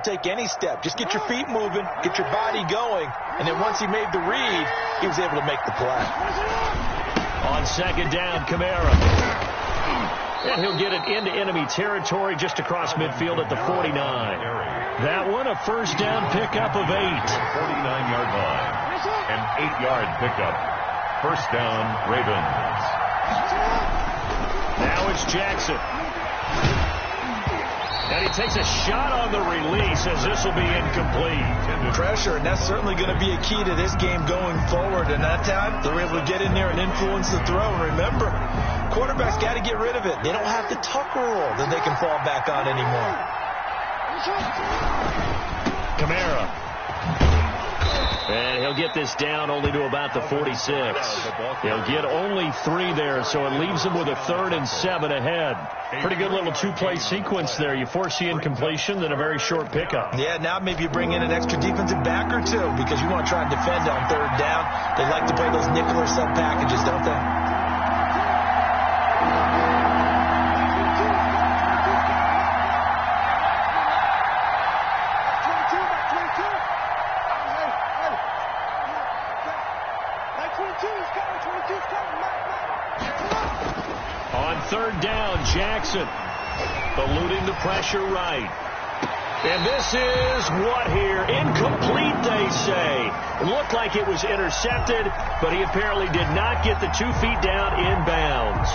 take any step. Just get your feet moving, get your body going, and then once he made the read, he was able to make the play. On second down, Kamara. And he'll get it into enemy territory just across midfield at the 49. That one, a first down pickup of 8. 49-yard line. An 8-yard pickup. First down, Ravens. Now it's Jackson. And he takes a shot on the release as this will be incomplete. Pressure, and that's certainly going to be a key to this game going forward. And that time, they're able to get in there and influence the throw. And remember, quarterbacks got to get rid of it. They don't have the tuck rule that they can fall back on anymore. Kamara. And he'll get this down only to about the 46. He'll get only 3 there, so it leaves him with a 3rd and 7 ahead. Pretty good little 2-play sequence there. You force the incompletion, then a very short pickup. Yeah, now maybe you bring in an extra defensive back or two because you want to try and defend on 3rd down. They like to play those nickel or sub packages, don't they? On 3rd down, Jackson eluding the pressure right. And this is what here? Incomplete, they say. It looked like it was intercepted, but he apparently did not get the 2 feet down inbounds.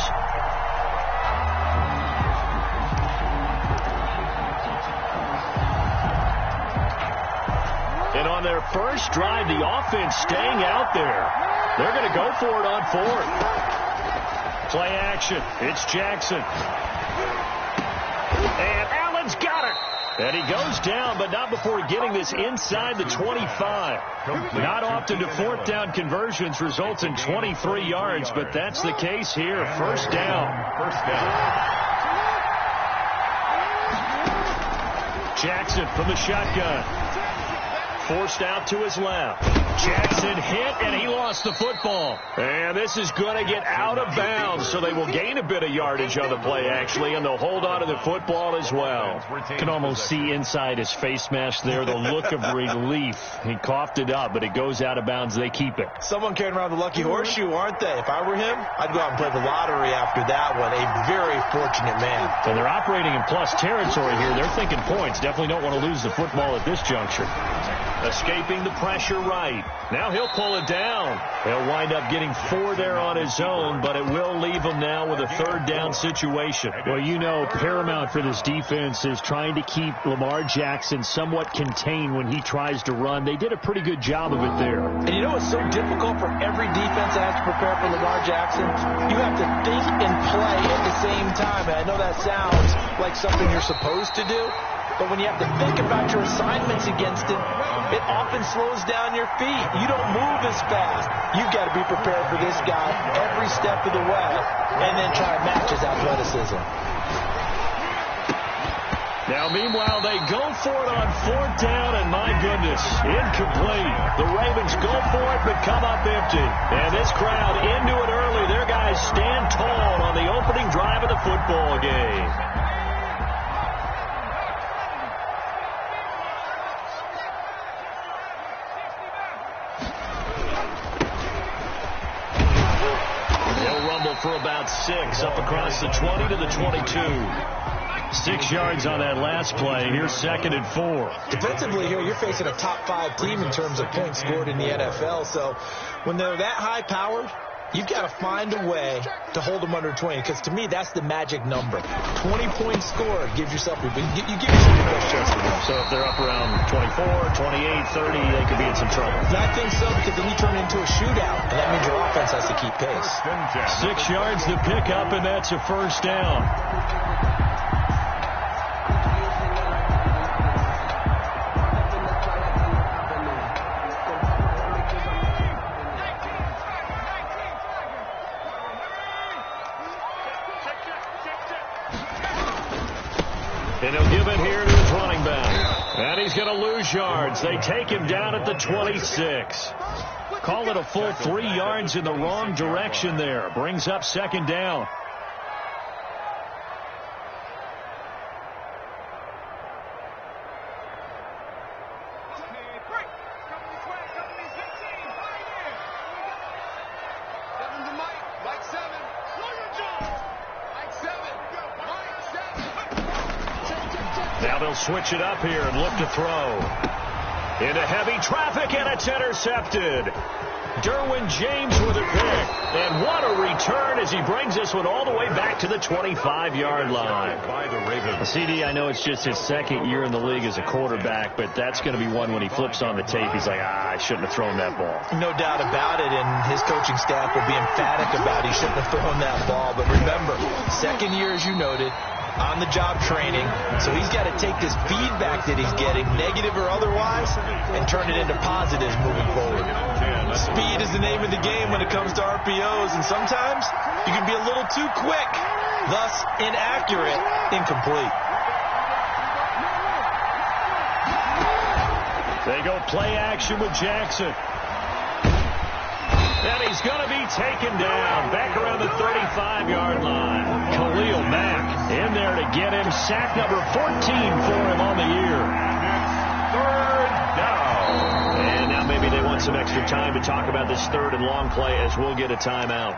And on their first drive, the offense staying out there. They're going to go for it on 4th. Play action. It's Jackson. And Allen's got it. And he goes down, but not before getting this inside the 25. Not often do 4th down conversions result in 23 yards, but that's the case here. First down. Jackson from the shotgun. Forced out to his left. Jackson hit, and he lost the football. And this is going to get out of bounds, so they will gain a bit of yardage on the play, actually, and they'll hold on to the football as well. You can almost see inside his face mask there the look of relief. He coughed it up, but it goes out of bounds. They keep it. Someone carrying around the lucky horseshoe, aren't they? If I were him, I'd go out and play the lottery after that one. A very fortunate man. And they're operating in plus territory here. They're thinking points. Definitely don't want to lose the football at this juncture. Escaping the pressure right. Now he'll pull it down. He'll wind up getting 4 there on his own, but it will leave him now with a 3rd down situation. Well, you know, paramount for this defense is trying to keep Lamar Jackson somewhat contained when he tries to run. They did a pretty good job of it there. And you know it's so difficult for every defense that has to prepare for Lamar Jackson? You have to think and play at the same time. And I know that sounds like something you're supposed to do, but when you have to think about your assignments against him, it often slows down your feet. You don't move as fast. You've got to be prepared for this guy every step of the way and then try to match his athleticism. Now, meanwhile, they go for it on 4th down, and my goodness, incomplete. The Ravens go for it, but come up empty. And this crowd into it early. Their guys stand tall on the opening drive of the football game. For about 6 up across the 20 to the 22. 6 yards on that last play. Here's 2nd and 4. Defensively here, you're facing a top 5 team in terms of points scored in the NFL. So when they're that high powered, you've got to find a way to hold them under 20, because to me, that's the magic number. 20 points scored gives yourself you give yourself the best chance to win. So if they're up around 24, 28, 30, they could be in some trouble. And I think so, because then you turn it into a shootout, and that means your offense has to keep pace. 6 yards to pick up, and that's a first down. And he'll give it here to his running back. And he's going to lose yards. They take him down at the 26. Call it a full 3 yards in the wrong direction there. Brings up 2nd down. they'll switch it up here and look to throw. Into heavy traffic, and it's intercepted. Derwin James with a pick. And what a return as he brings this one all the way back to the 25-yard line. By the Ravens. CD, I know it's just his second year in the league as a quarterback, but that's going to be one when he flips on the tape. He's like, I shouldn't have thrown that ball. No doubt about it, and his coaching staff will be emphatic about he shouldn't have thrown that ball. But remember, second year, as you noted, on-the-job training, so he's got to take this feedback that he's getting, negative or otherwise, and turn it into positives moving forward. Speed is the name of the game when it comes to RPOs, and sometimes you can be a little too quick, thus inaccurate, incomplete. They go play action with Jackson. And he's going to be taken down back around the 35-yard line. Khalil Mack in there to get him. Sack number 14 for him on the year. Third down. And now maybe they want some extra time to talk about this third and long play as we'll get a timeout.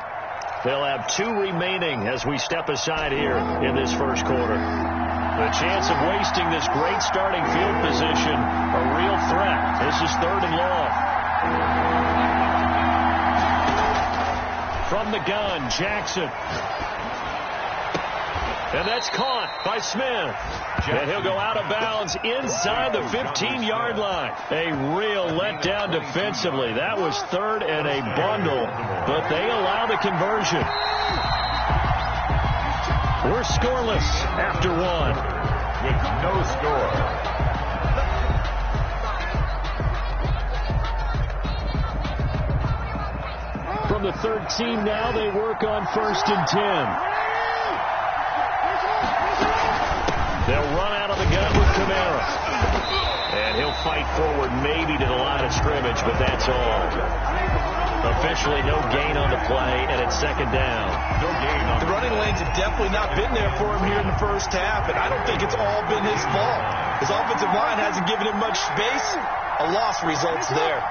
They'll have 2 remaining as we step aside here in this first quarter. The chance of wasting this great starting field position, a real threat. This is third and long. From the gun, Jackson. And that's caught by Smith. And he'll go out of bounds inside the 15-yard line. A real letdown defensively. That was third and a bundle, but they allow the conversion. We're scoreless after one. With no score. From the 13 now, they work on 1st and 10. They'll run out of the gun with Kamara. And he'll fight forward maybe to the line of scrimmage, but that's all. Officially no gain on the play, and it's second down. No gain on the running lanes have definitely not been there for him here in the first half, and I don't think it's all been his fault. His offensive line hasn't given him much space. A loss results there.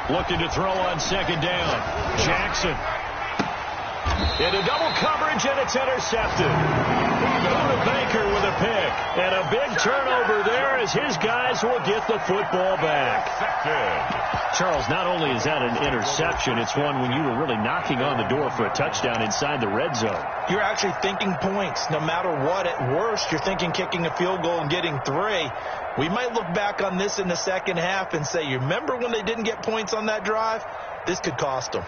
Looking to throw on second down. Jackson. Into double coverage, and it's intercepted. Buda Baker with a pick. And a big turnover there as his guys will get the football back. Charles, not only is that an interception, it's one when you were really knocking on the door for a touchdown inside the red zone. You're actually thinking points. No matter what, at worst, you're thinking kicking a field goal and getting 3. We might look back on this in the second half and say, you remember when they didn't get points on that drive? This could cost them.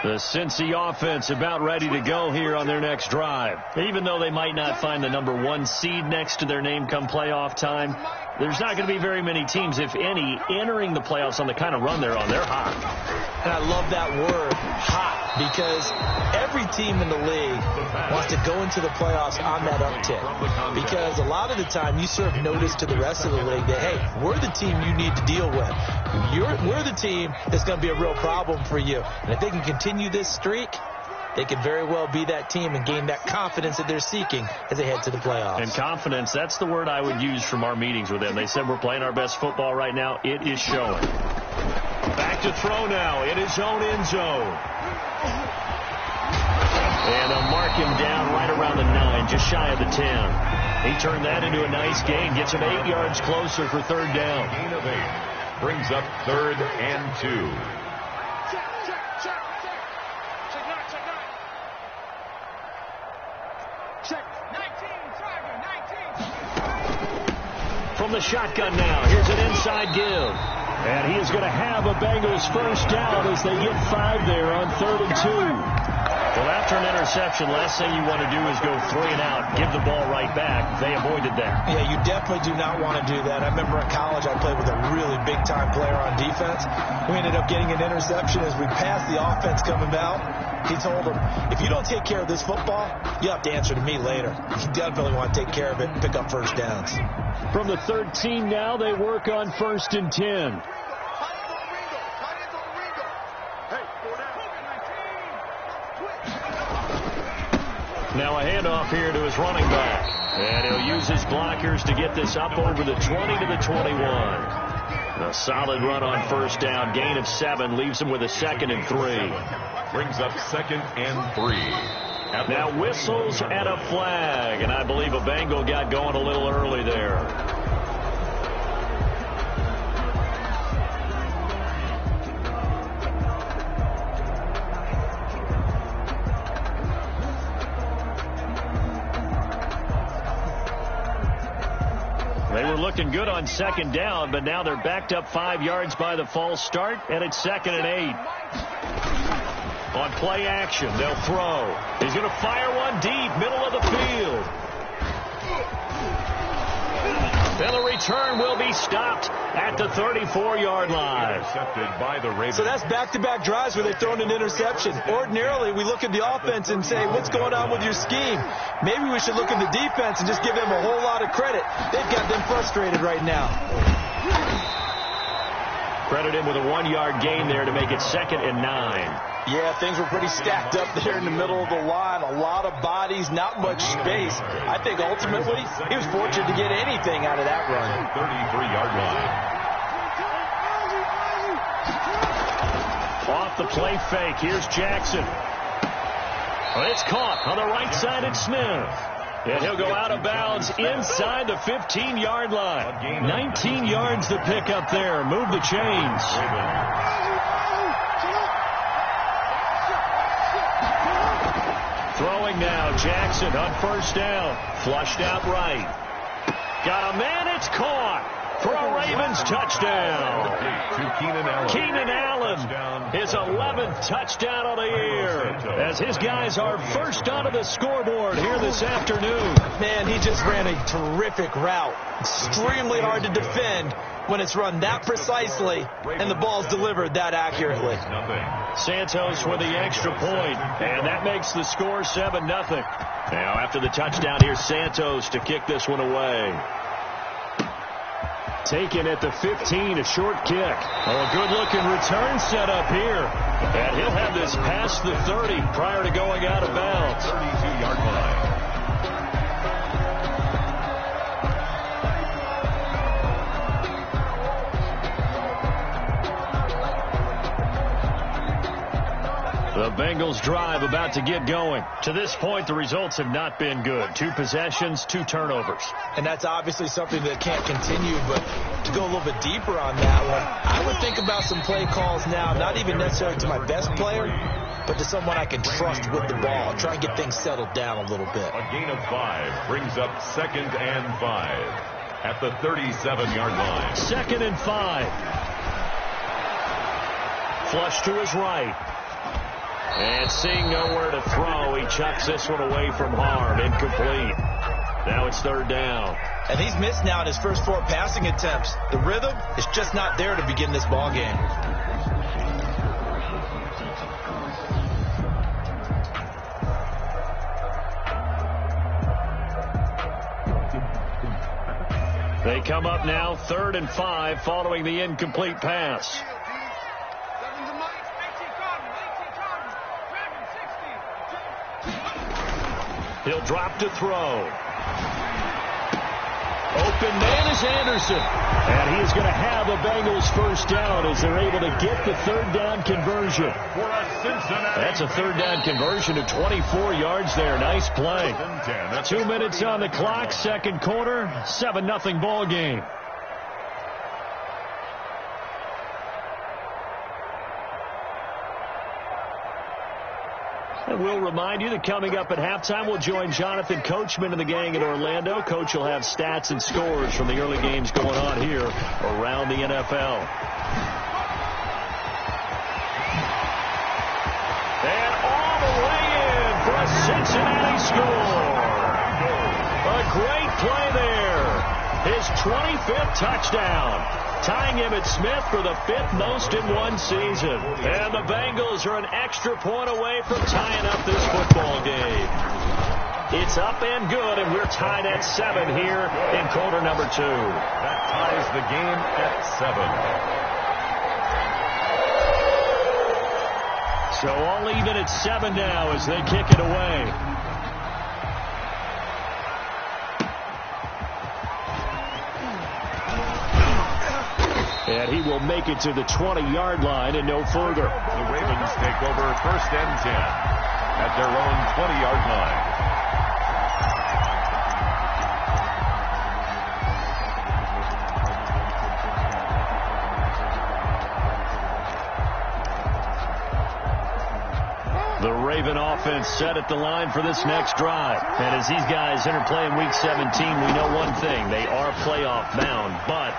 The Cincy offense about ready to go here on their next drive. Even though they might not find the number 1 seed next to their name come playoff time, there's not going to be very many teams, if any, entering the playoffs on the kind of run they're on. They're hot. And I love that word, hot, because every team in the league wants to go into the playoffs on that uptick. Because a lot of the time you serve notice to the rest of the league that, hey, we're the team you need to deal with. We're the team that's going to be a real problem for you. And if they can continue this streak, they could very well be that team and gain that confidence that they're seeking as they head to the playoffs. And confidence, that's the word I would use from our meetings with them. They said we're playing our best football right now. It is showing. Back to throw now in his own end zone. And they'll mark him down right around the 9, just shy of the 10. He turned that into a nice gain, gets him 8 yards closer for third down. Gain of 8 brings up 3rd and 2. From the shotgun now, here's an inside give. And he is going to have a Bengals first down as they get 5 there on 3rd and 2. Well, after an interception, last thing you want to do is go 3 and out, give the ball right back. They avoided that. Yeah, you definitely do not want to do that. I remember in college I played with a really big-time player on defense. We ended up getting an interception as we passed the offense coming out. He told him, if you don't take care of this football, you have to answer to me later. You definitely want to take care of it and pick up first downs. From the 13 now, they work on 1st and 10. Now a handoff here to his running back. And he'll use his blockers to get this up over the 20 to the 21. A solid run on first down. Gain of 7 leaves him with a 2nd and 3. Brings up 2nd and 3. Now whistles and a flag, and I believe a Bengal got going a little early there. They were looking good on 2nd down, but now they're backed up 5 yards by the false start, and it's 2nd and 8. On play action, they'll throw. He's going to fire one deep, middle of the field. And the return will be stopped at the 34-yard line. Intercepted by the Ravens. So that's back-to-back drives where they've thrown an interception. Ordinarily, we look at the offense and say, what's going on with your scheme? Maybe we should look at the defense and just give them a whole lot of credit. They've got them frustrated right now. Credit him with a 1-yard gain there to make it 2nd and 9. Yeah, things were pretty stacked up there in the middle of the line. A lot of bodies, not much space. I think ultimately he was fortunate to get anything out of that run. 33-yard line. Off the play fake. Here's Jackson. It's caught on the right side at Smith. And he'll go out of bounds inside the 15-yard line. 19 yards to pick up there. Move the chains. Throwing now, Jackson on first down. Flushed out right. Got a man, it's caught for a Ravens touchdown. Keenan Allen, his 11th touchdown of the year, as his guys are first onto the scoreboard here this afternoon. Man, he just ran a terrific route. Extremely hard to defend when it's run that precisely and the ball's delivered that accurately. Santos with the extra point, and that makes the score 7-0. Now after the touchdown, here's Santos to kick this one away. Taken at the 15, a short kick. Oh, a good-looking return set up here. And he'll have this past the 30 prior to going out of bounds. 32-yard line. The Bengals drive about to get going. To this point, the results have not been good. 2 possessions, 2 turnovers. And that's obviously something that can't continue, but to go a little bit deeper on that one, I would think about some play calls now, not even necessarily to my best player, but to someone I can trust with the ball. Try and get things settled down a little bit. A gain of 5 brings up 2nd and 5 at the 37-yard line. 2nd and 5. Flush to his right. And seeing nowhere to throw, he chucks this one away from harm. Incomplete. Now it's 3rd down. And he's missed now in his first 4 passing attempts. The rhythm is just not there to begin this ball game. They come up now 3rd and 5 following the incomplete pass. He'll drop to throw. Open man is Anderson. And he is going to have the Bengals first down as they're able to get the 3rd down conversion. That's a 3rd down conversion of 24 yards there. Nice play. 2 minutes on the clock, 2nd quarter, 7-0 ball game. And we'll remind you that coming up at halftime, we'll join Jonathan Coachman and the gang in Orlando. Coach will have stats and scores from the early games going on here around the NFL. And all the way in for a Cincinnati score. A great play there. His 25th touchdown. Tying him at Smith for the 5th most in one season. And the Bengals are an extra point away from tying up this football game. It's up and good, and we're tied at 7 here in quarter number 2. That ties the game at 7. So all even at 7 now as they kick it away. And he will make it to the 20-yard line and no further. The Ravens take over 1st and 10 at their own 20-yard line. The Raven offense set at the line for this next drive. And as these guys interplay in Week 17, we know one thing. They are playoff bound, but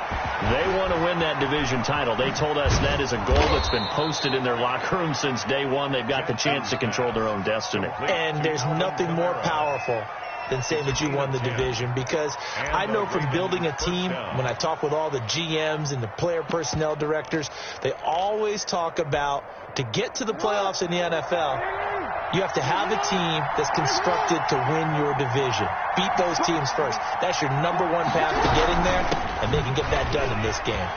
they want to win that division title. They told us that is a goal that's been posted in their locker room since day one. They've got the chance to control their own destiny. And there's nothing more powerful than saying that you won the division, because I know from building a team, when I talk with all the GMs and the player personnel directors, they always talk about, to get to the playoffs in the NFL, you have to have a team that's constructed to win your division. Beat those teams first. That's your #1 path to getting there, and they can get that done in this game.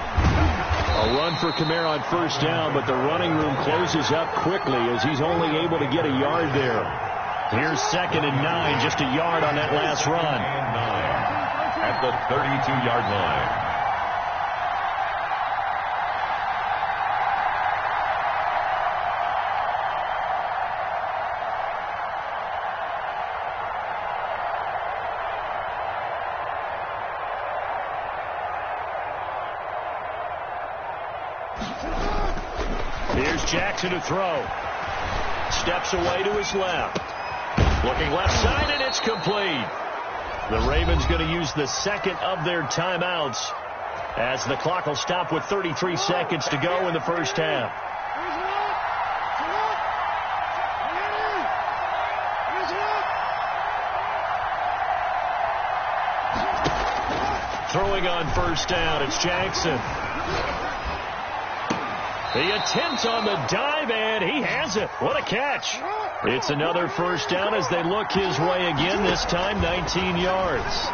A run for Kamara on 1st down, but the running room closes up quickly as he's only able to get a yard there. Here's 2nd and 9, just a yard on that last run. And 9 at the 32-yard line. Here's Jackson to throw. Steps away to his left. Looking left side, and it's complete. The Ravens going to use the 2nd of their timeouts as the clock will stop with 33 seconds to go in the 1st half. Throwing on 1st down, it's Jackson. The attempt on the dive, and he has it. What a catch. It's another 1st down as they look his way again, this time 19 yards.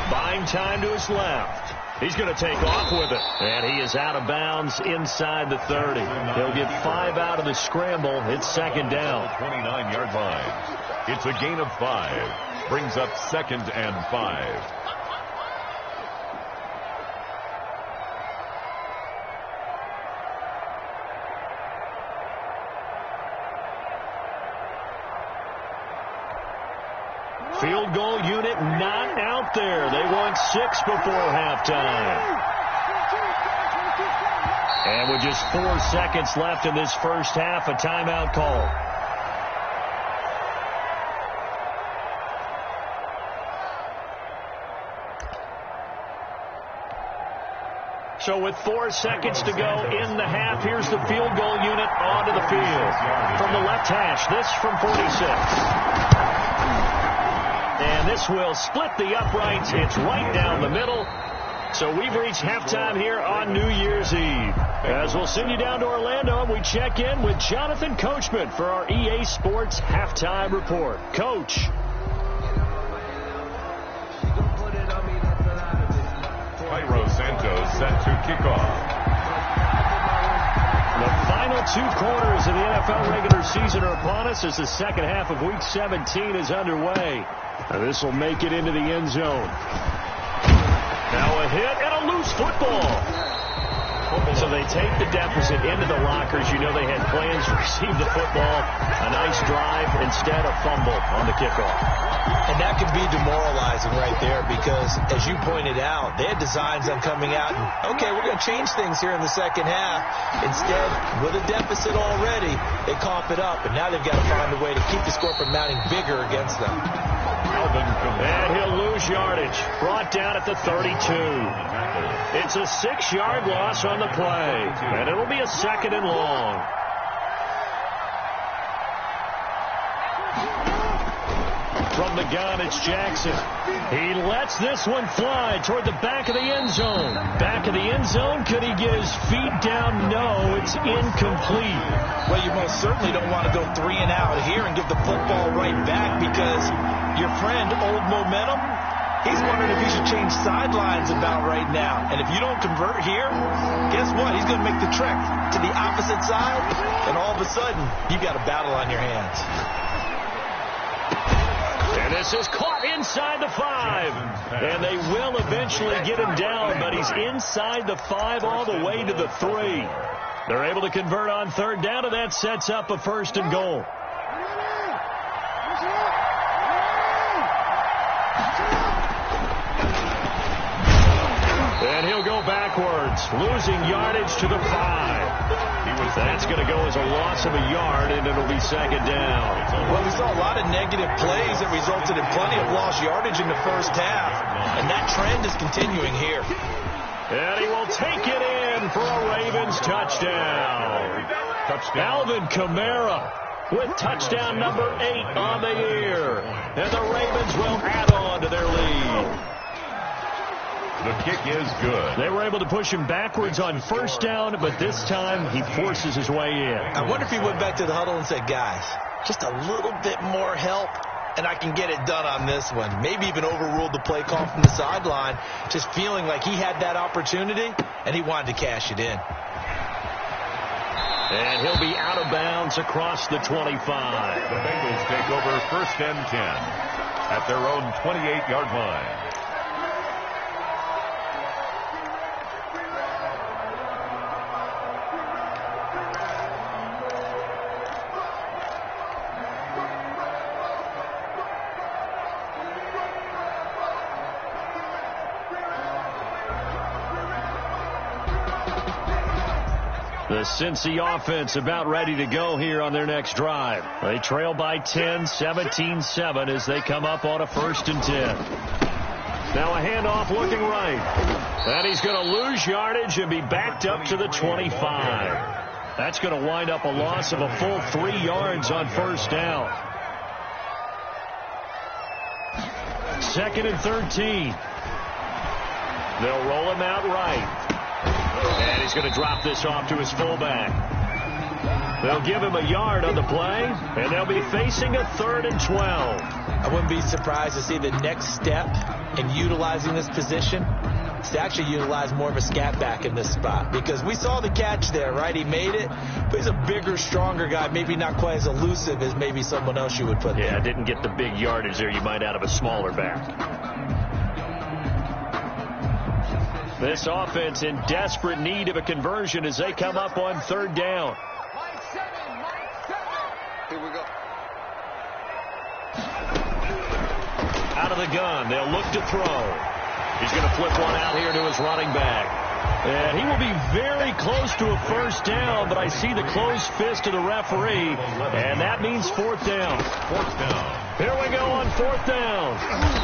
Buying time to his left. He's going to take off with it. And he is out of bounds inside the 30. He'll get 5 out of the scramble. It's 2nd down. 29-yard line. It's a gain of 5. Brings up 2nd and 5. Field goal unit not out there. They want 6 before halftime. And with just 4 seconds left in this 1st half, a timeout call. So with 4 seconds to go in the half, here's the field goal unit onto the field. From the left hash, this from 46. And this will split the uprights. It's right down the middle. So we've reached halftime here on New Year's Eve. As we'll send you down to Orlando, and we check in with Jonathan Coachman for our EA Sports Halftime Report. Coach. Cairo Santos set to kick off. The final 2 quarters of the NFL regular season are upon us as the 2nd half of Week 17 is underway. And this will make it into the end zone. Now a hit and a loose football. So they take the deficit into the lockers. You know they had plans to receive the football. A nice drive, instead a fumble on the kickoff. And that can be demoralizing right there because, as you pointed out, they had designs on coming out and, okay, we're going to change things here in the 2nd half. Instead, with a deficit already, they cough it up, and now they've got to find a way to keep the score from mounting bigger against them. And he'll lose yardage. Brought down at the 32. It's a 6-yard loss on the play, and it'll be a 2nd and long. From the gun, it's Jackson. He lets this one fly toward the back of the end zone. Back of the end zone, could he get his feet down? No, it's incomplete. Well, you most certainly don't want to go 3 and out here and give the football right back because your friend, Old Momentum, he's wondering if he should change sidelines about right now. And if you don't convert here, guess what? He's going to make the trek to the opposite side, and all of a sudden, you've got a battle on your hands. And And this is caught inside the 5. And they will eventually get him down, but he's inside the 5 all the way to the 3. They're able to convert on third down, and that sets up a 1st and goal. And he'll go backwards, losing yardage to the 5. That's going to go as a loss of a yard, and it'll be 2nd down. Well, we saw a lot of negative plays that resulted in plenty of lost yardage in the first half, and that trend is continuing here. And he will take it in for a Ravens touchdown. Alvin Kamara with touchdown number 8 on the year. And the Ravens will add on to their lead. The kick is good. They were able to push him backwards on 1st down, but this time he forces his way in. I wonder if he went back to the huddle and said, guys, just a little bit more help, and I can get it done on this one. Maybe even overruled the play call from the sideline, just feeling like he had that opportunity, and he wanted to cash it in. And he'll be out of bounds across the 25. The Bengals take over 1st and 10 at their own 28-yard line. The Cincy offense about ready to go here on their next drive. They trail by 10, 17-7 as they come up on a 1st and 10. Now a handoff looking right. And he's going to lose yardage and be backed up to the 25. That's going to wind up a loss of a full 3 yards on 1st down. 2nd and 13. They'll roll him out right. And he's going to drop this off to his fullback. They'll give him a yard on the play, and they'll be facing a 3rd and 12. I wouldn't be surprised to see the next step in utilizing this position is to actually utilize more of a scat back in this spot, because we saw the catch there, right? He made it, but he's a bigger, stronger guy, maybe not quite as elusive as maybe someone else you would put there. Yeah, didn't get the big yardage there you might out of a smaller back. This offense in desperate need of a conversion as they come up on 3rd down. Here we go. Out of the gun. They'll look to throw. He's going to flip one out here to his running back. And he will be very close to a 1st down, but I see the closed fist of the referee, and that means 4th down. 4th down. Here we go on 4th down.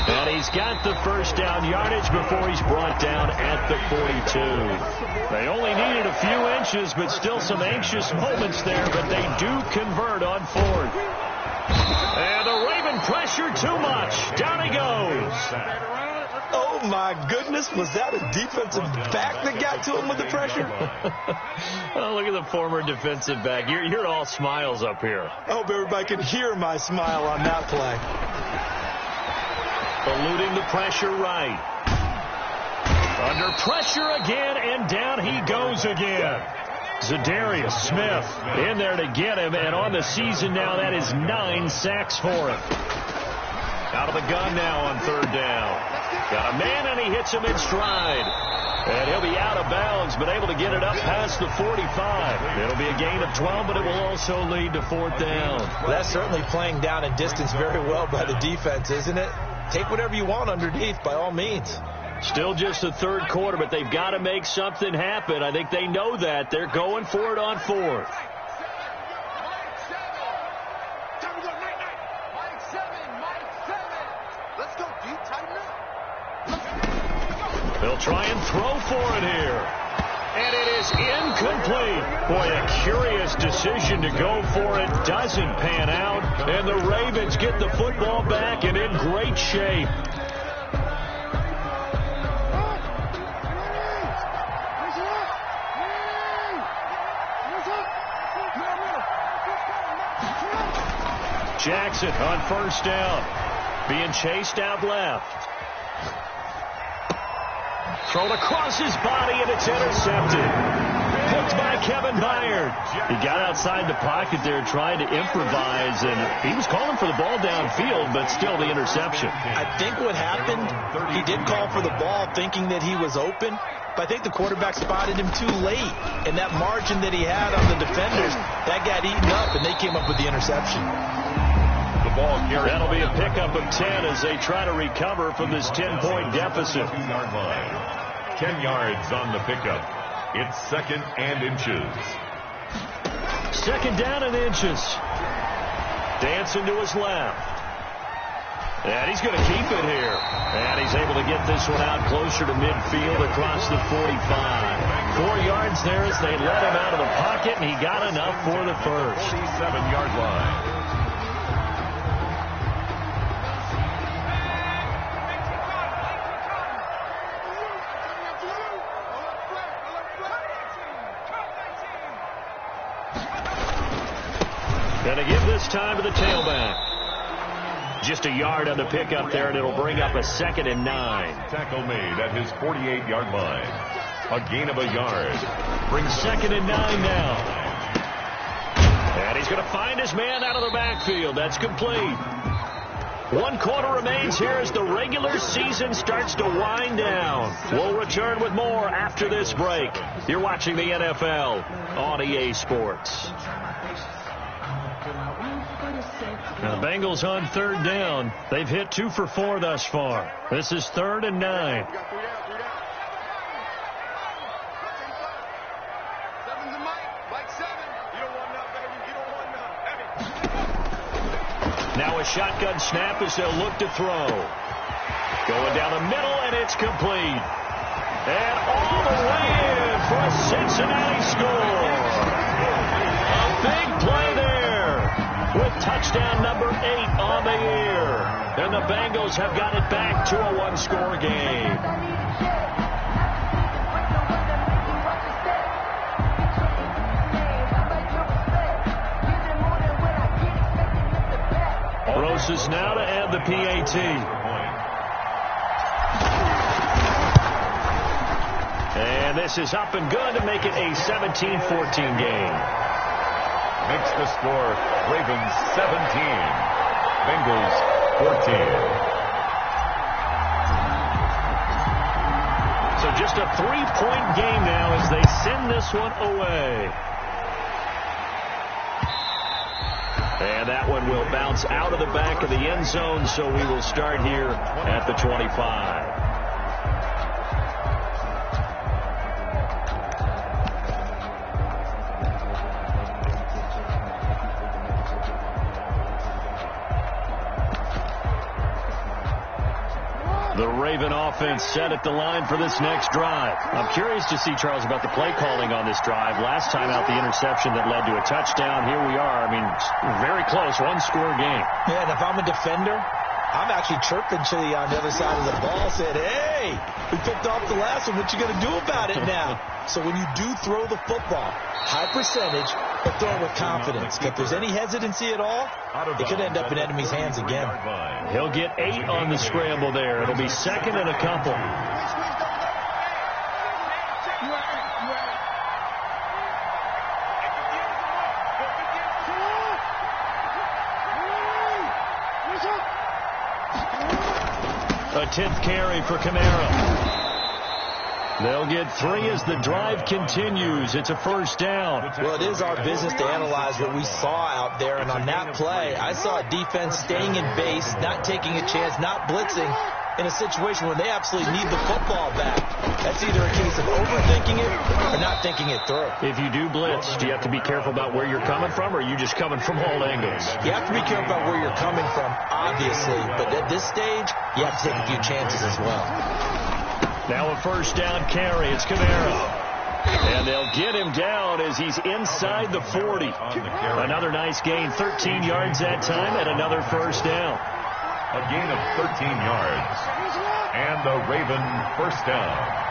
And he's got the 1st down yardage before he's brought down at the 42. They only needed a few inches, but still some anxious moments there, but they do convert on 4th. And the Raven pressure too much. Down he goes. Oh, my goodness. Was that a defensive back that got to him with the pressure? Oh, look at the former defensive back. You're all smiles up here. I hope everybody can hear my smile on that play. Eluding the pressure right. Under pressure again, and down he goes again. Za'Darius Smith in there to get him, and on the season now, that is 9 sacks for him. Out of the gun now on 3rd down. Got a man, and he hits him in stride. And he'll be out of bounds, but able to get it up past the 45. It'll be a gain of 12, but it will also lead to 4th down. Well, that's certainly playing down in distance very well by the defense, isn't it? Take whatever you want underneath, by all means. Still just the 3rd quarter, but they've got to make something happen. I think they know that. They're going for it on 4th. They'll try and throw for it here. And it is incomplete. Boy, a curious decision to go for it. Doesn't pan out. And the Ravens get the football back and in great shape. Jackson on 1st down. Being chased out left. Thrown across his body, and it's intercepted. Picked by Kevin Byard. He got outside the pocket there trying to improvise, and he was calling for the ball downfield, but still the interception. I think what happened, he did call for the ball thinking that he was open, but I think the quarterback spotted him too late, and that margin that he had on the defenders, that got eaten up, and they came up with the interception. The ball carried. That'll be a pickup of 10 as they try to recover from this 10-point deficit. 2-yard line. 10 yards on the pickup. It's 2nd and inches. 2nd down and inches. Dancing to his left. And he's going to keep it here. And he's able to get this one out closer to midfield across the 45. 4 yards there as they let him out of the pocket, and he got enough for the first. 47-yard line. Going to give this time to the tailback. Just a yard on the pickup there, and it'll bring up a 2nd and 9. Tackle made at his 48-yard line. A gain of a yard. Brings 2nd and 9 now. And he's going to find his man out of the backfield. That's complete. 1 quarter remains here as the regular season starts to wind down. We'll return with more after this break. You're watching the NFL on EA Sports. Now the Bengals on 3rd down. They've hit 2 for 4 thus far. This is 3rd and 9. Now a shotgun snap as they'll look to throw. Going down the middle, and it's complete. And all the way in for a Cincinnati score. A big play there with touchdown number 8 on the year. And the Bengals have got it back to a 1-score game. Roses now to add the PAT. And this is up and good to make it a 17-14 game. Makes the score Ravens 17, Bengals 14. So just a 3-point game now as they send this one away. And that one will bounce out of the back of the end zone, so we will start here at the 25. The Raven offense set at the line for this next drive. I'm curious to see, Charles, about the play calling on this drive. Last time out, the interception that led to a touchdown. Here we are. I mean, very close, 1-score game. Yeah, and if I'm a defender, I'm actually chirping to the on the other side of the ball, said, hey, we picked off the last one. What you going to do about it now? So when you do throw the football, high percentage, but throw it with confidence. If there's any hesitancy at all, it could end up in enemy's hands again. He'll get 8 on the scramble there. It'll be 2nd and a couple. A 10th carry for Kamara. They'll get 3 as the drive continues. It's a 1st down. Well, it is our business to analyze what we saw out there. And on that play, I saw a defense staying in base, not taking a chance, not blitzing in a situation where they absolutely need the football back. That's either a case of overthinking it or not thinking it through. If you do blitz, do you have to be careful about where you're coming from, or are you just coming from all angles? You have to be careful about where you're coming from, obviously. But at this stage, you have to take a few chances as well. Now a 1st down carry. It's Kamara. And they'll get him down as he's inside the 40. Another nice gain, 13 yards that time, and another 1st down. A gain of 13 yards. And the Raven 1st down.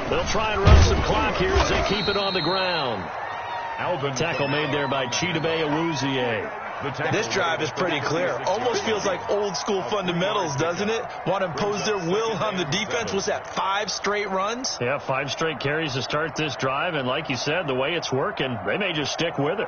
They'll try and run some clock here as they keep it on the ground. Tackle made there by Chidobe Awuzie. This drive is pretty clear. Almost feels like old school fundamentals, doesn't it? Want to impose their will on the defense. Was that 5 straight runs? Yeah, 5 straight carries to start this drive. And like you said, the way it's working, they may just stick with it.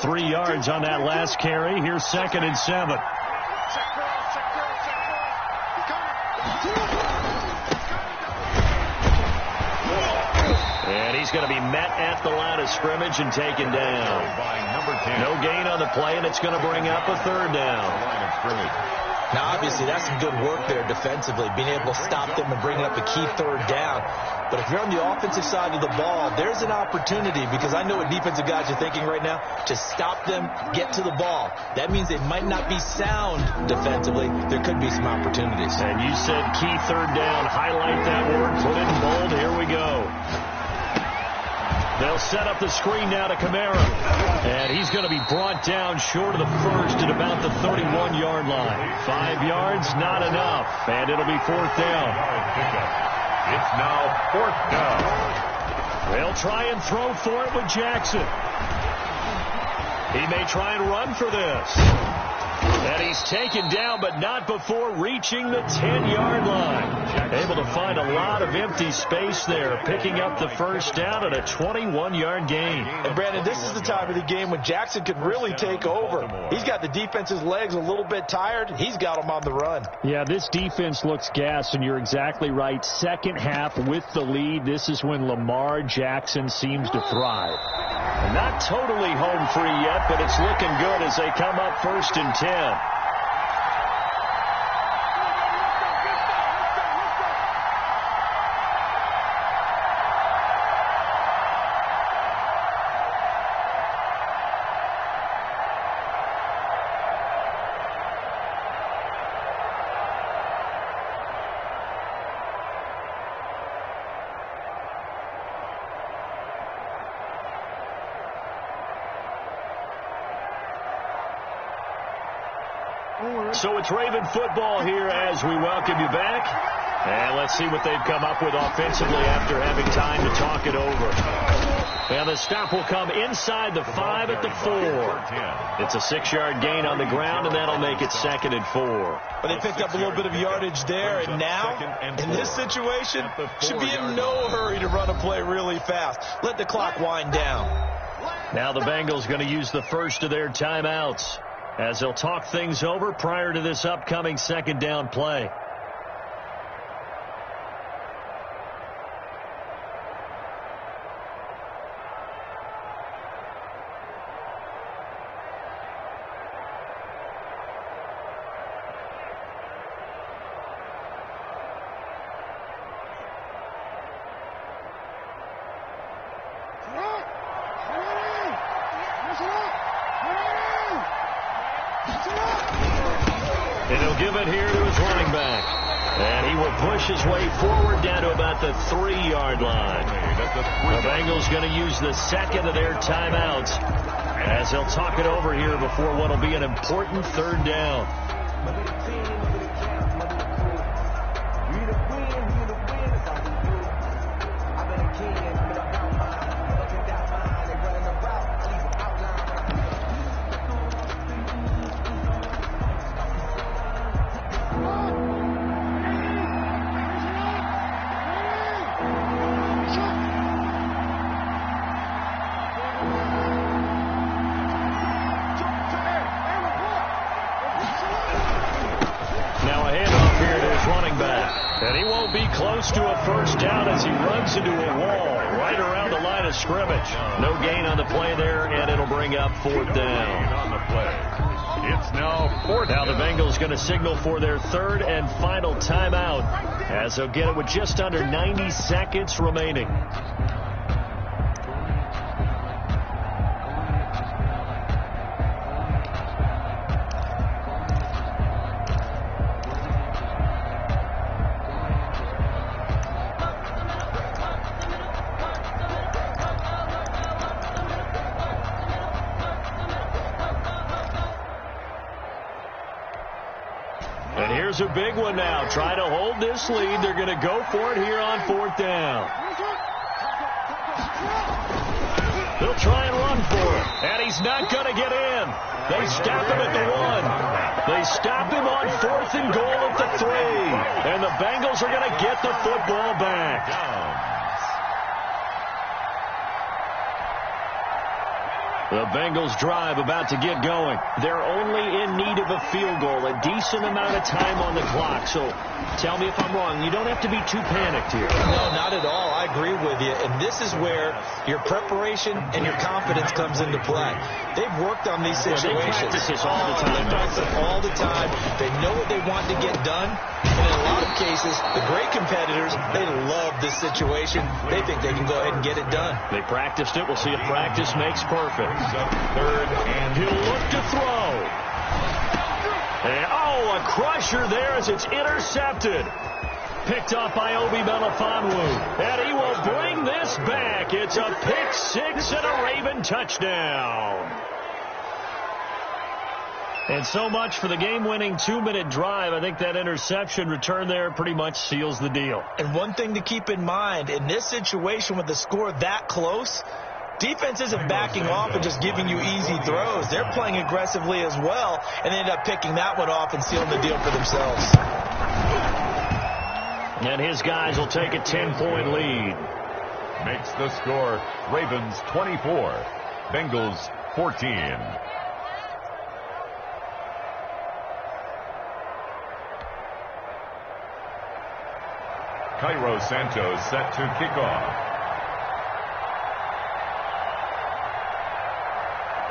Three yards on that last carry. Here's 2nd and 7. And he's going to be met at the line of scrimmage and taken down. No gain on the play, and it's going to bring up a 3rd down. Now, obviously, that's some good work there defensively, being able to stop them and bringing up a key 3rd down. But if you're on the offensive side of the ball, there's an opportunity, because I know what defensive guys are thinking right now, to stop them, get to the ball. That means they might not be sound defensively. There could be some opportunities. And you said key 3rd down. Highlight that word. Put it in bold. Here we go. They'll set up the screen now to Kamara. And he's going to be brought down short of the first at about the 31-yard line. 5 yards, not enough. And it'll be 4th down. It's now 4th down. They'll try and throw for it with Jackson. He may try and run for this. And he's taken down, but not before reaching the 10-yard line. Able to find a lot of empty space there, picking up the 1st down at a 21-yard gain. And, Brandon, this is the time of the game when Jackson could really take over. He's got the defense's legs a little bit tired. He's got them on the run. Yeah, this defense looks gassed, and you're exactly right. Second half with the lead, this is when Lamar Jackson seems to thrive. Not totally home free yet, but it's looking good as they come up 1st and 10. So it's Raven football here as we welcome you back. And let's see what they've come up with offensively after having time to talk it over. And the stop will come inside the 5 at the 4. It's a 6-yard gain on the ground, and that'll make it 2nd and 4. But they picked up a little bit of yardage there, and now, in this situation, should be in no hurry to run a play really fast. Let the clock wind down. Now the Bengals going to use the first of their timeouts as they'll talk things over prior to this upcoming 2nd down play. And he'll give it here to his running back. And he will push his way forward down to about the 3-yard line. The Bengals going to use the 2nd of their timeouts as they'll talk it over here before what will be an important 3rd down. Close to a 1st down as he runs into a wall right around the line of scrimmage. No gain on the play there, and it'll bring up 4th down. On the play. It's now 4th. Now the Bengals going to signal for their 3rd and final timeout as they'll get it with just under 90 seconds remaining. And here's a big one now. Try to hold this lead. They're going to go for it here on 4th down. They'll try and run for it. And he's not going to get in. They stop him at the 1. They stop him on 4th and goal at the 3. And the Bengals are going to get the football back. The Bengals drive about to get going. They're only in need of a field goal, a decent amount of time on the clock. So tell me if I'm wrong. You don't have to be too panicked here. No, not at all. I agree with you. And this is where your preparation and your confidence comes into play. They've worked on these situations. They practice this all the time. They practice it all the time. They know what they want to get done. And in a lot of cases, the great competitors, they love this situation. They think they can go ahead and get it done. They practiced it. We'll see if practice makes perfect. 3rd, and he'll look to throw. And, a crusher there as it's intercepted. Picked off by Obi Melifonwu. And he will bring this back. It's a pick 6 and a Raven touchdown. And so much for the game-winning 2-minute drive. I think that interception return there pretty much seals the deal. And one thing to keep in mind, in this situation with the score that close, defense isn't backing off and just giving you easy throws. They're playing aggressively as well, and they end up picking that one off and sealing the deal for themselves. And his guys will take a 10-point lead. Makes the score Ravens 24, Bengals 14. Cairo Santos set to kick off.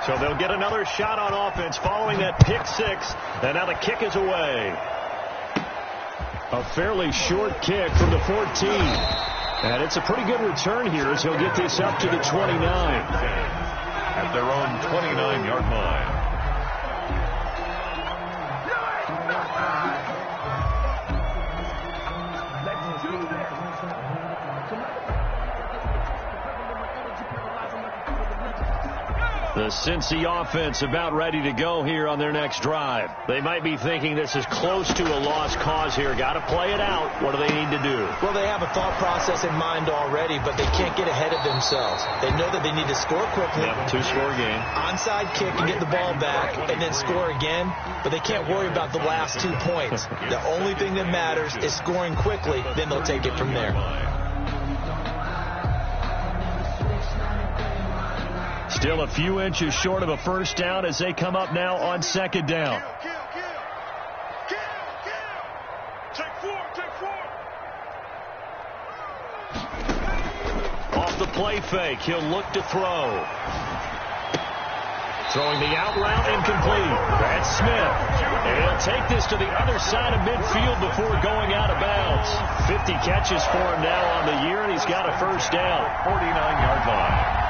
So they'll get another shot on offense following that pick 6. And now the kick is away. A fairly short kick from the 14. And it's a pretty good return here as he'll get this up to the 29. At their own 29-yard line. The Cincy offense about ready to go here on their next drive. They might be thinking this is close to a lost cause here. Got to play it out. What do they need to do? Well, they have a thought process in mind already, but they can't get ahead of themselves. They know that they need to score quickly. Yep, 2-score game. Onside kick and get the ball back and then score again, but they can't worry about the last 2 points. The only thing that matters is scoring quickly, then they'll take it from there. Still a few inches short of a first down as they come up now on 2nd down. Off the play fake, he'll look to throw. Throwing the out route incomplete. That's Smith. And he'll take this to the other side of midfield before going out of bounds. 50 catches for him now on the year, and he's got a first down. 49-yard line.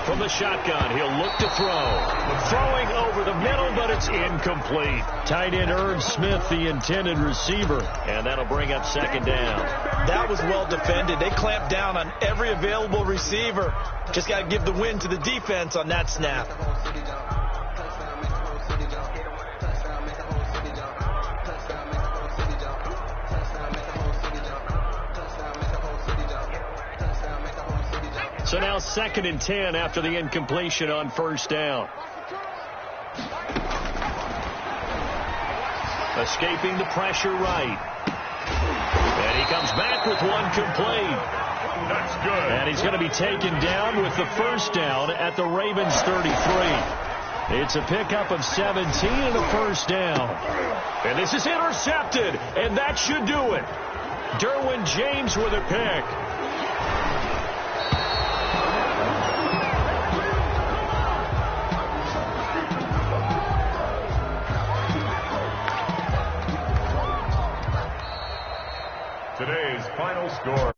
From the shotgun, he'll look to throw. Throwing over the middle, but it's incomplete. Tight end Irv Smith, the intended receiver. And that'll bring up 2nd down. That was well defended. They clamped down on every available receiver. Just got to give the win to the defense on that snap. So now 2nd and 10 after the incompletion on first down. Escaping the pressure right. And he comes back with one complete. That's good. And he's going to be taken down with the first down at the Ravens 33. It's a pickup of 17 and a first down. And this is intercepted, and that should do it. Derwin James with a pick. Today's final score.